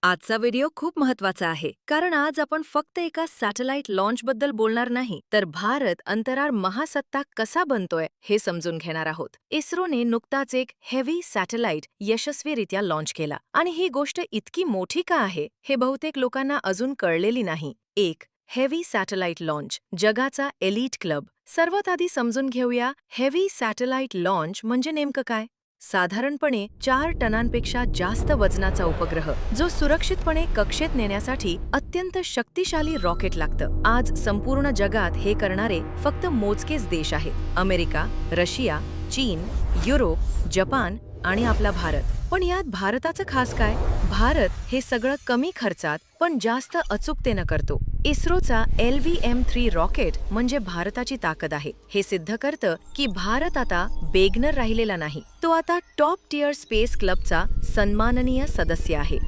आजचा व्हिडिओ खूप महत्वाचा आहे कारण आज आपण फक्त एका सॅटेलाइट लॉन्चबद्दल बोलणार नाही तर भारत अंतराळ महासत्ता कसा बनतोय हे समजून घेणार आहोत. इस्रोने नुकताच एक हेवी सॅटेलाइट यशस्वीरित्या लॉन्च केला आणि ही गोष्ट इतकी मोठी का आहे हे बहुतेक लोकांना अजून कळलेली नाही. एक हेवी सॅटेलाइट लॉन्च, जगाचा एलिट क्लब. सर्वात आधी समजून घेऊया हेवी सॅटेलाइट लॉन्च म्हणजे नेमकं काय. साधारणपणे 4 टनांपेक्षा जास्त वजनाचा उपग्रह जो सुरक्षितपणे कक्षेत नेण्यासाठी अत्यंत शक्तिशाली रॉकेट लागतं. आज संपूर्ण जगात हे करणारे फक्त मोजकेच देश आहेत. अमेरिका, रशिया, चीन, युरोप, जपान आणि आपला भारत. पण यात भारताचं खास काय? भारत हे सगळं कमी खर्चात पण जास्त अचूकतेनं करतो. इस्रोचा LVM-3 रॉकेट म्हणजे भारताची ताकद आहे. हे सिद्ध करतं की भारत आता बेगनर राहिलेला नाही, तो आता टॉप टियर स्पेस क्लबचा सन्माननीय सदस्य आहे.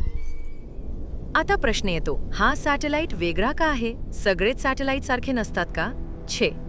आता प्रश्न येतो, हा सॅटेलाइट वेगळा का आहे? सगळेच सॅटेलाइट सारखे नसतात का?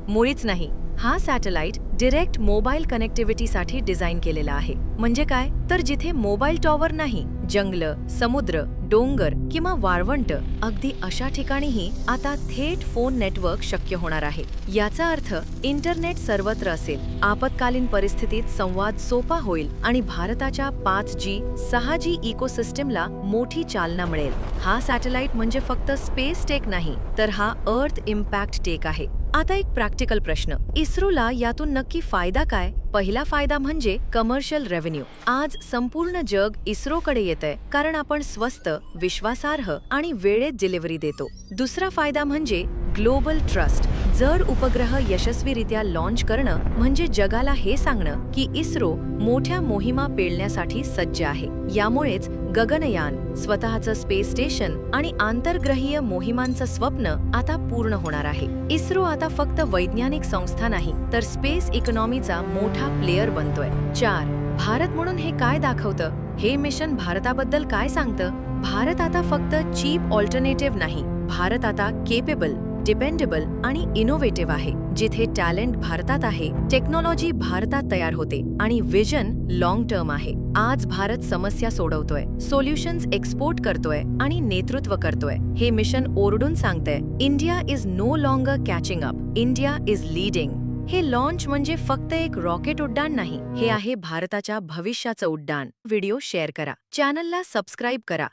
मुळीच नाही. हा सॅटेलाइट डिरेक्ट मोबाईल कनेक्टिव्हिटीसाठी डिझाईन केलेला आहे. म्हणजे काय? तर जिथे मोबाईल टॉवर नाही, जंगल, समुद्र, डोंगर किंवा वाळवंट अगदी अशा ठिकाणीही आता थेट फोन नेटवर्क शक्य होणार आहे. याचा अर्थ इंटरनेट सर्वत्र असेल, आपत्कालीन परिस्थितीत संवाद सोपा होईल आणि भारताच्या 5G, 6G इकोसिस्टमला मोठी चालना मिळेल. हा सॅटेलाइट म्हणजे फक्त स्पेस टेक नाही, तर हा अर्थ इम्पॅक्ट टेक आहे. आता एक प्रॅक्टिकल प्रश्न, इस्रोला यातून नक्की फायदा काय? पहिला फायदा म्हणजे कमर्शियल रेव्हेन्यू. आज संपूर्ण जग इस्रोकडे येतंय कारण आपण स्वस्त, विश्वासार्ह आणि वेळेत डिलिव्हरी देतो. दुसरा फायदा म्हणजे ग्लोबल ट्रस्ट. जड उपग्रह यशस्वीरित्या लॉन्च करणं म्हणजे जगाला हे सांगणं की इस्रो मोठ्या मोहिमा पेलण्यासाठी सज्ज आहे. यामुळेच गगनयान, स्वतःचं स्पेस स्टेशन आणि आंतरग्रहीय मोहिमांचं स्वप्न आता पूर्ण होणार आहे. इस्रो आता फक्त वैज्ञानिक संस्था नाही, तर स्पेस इकॉनॉमीचा मोठा प्लेयर बनतोय. 4. भारत म्हणून हे काय दाखवतं? हे मिशन भारताबद्दल काय सांगतं? भारत आता फक्त चीप ऑल्टरनेटिव्ह नाही, भारत आता केपेबल, डिपेंडेबल आणि इनोव्हेटिव्ह आहे. जिथे टॅलेंट भारतात आहे, टेक्नॉलॉजी भारतात तयार होते आणि विजन लॉंग टर्म आहे. आज भारत समस्या सोडवतोय, सोल्युशन्स एक्सपोर्ट करतोय आणि नेतृत्व करतोय. हे मिशन ओरडून सांगतंय, India is no longer catching up, India is leading. हे लॉन्च म्हणजे फक्त एक रॉकेट उड्डाण नाही, हे आहे भारताच्या भविष्याचं उड्डाण. व्हिडिओ शेअर करा, चॅनलला सबस्क्राईब करा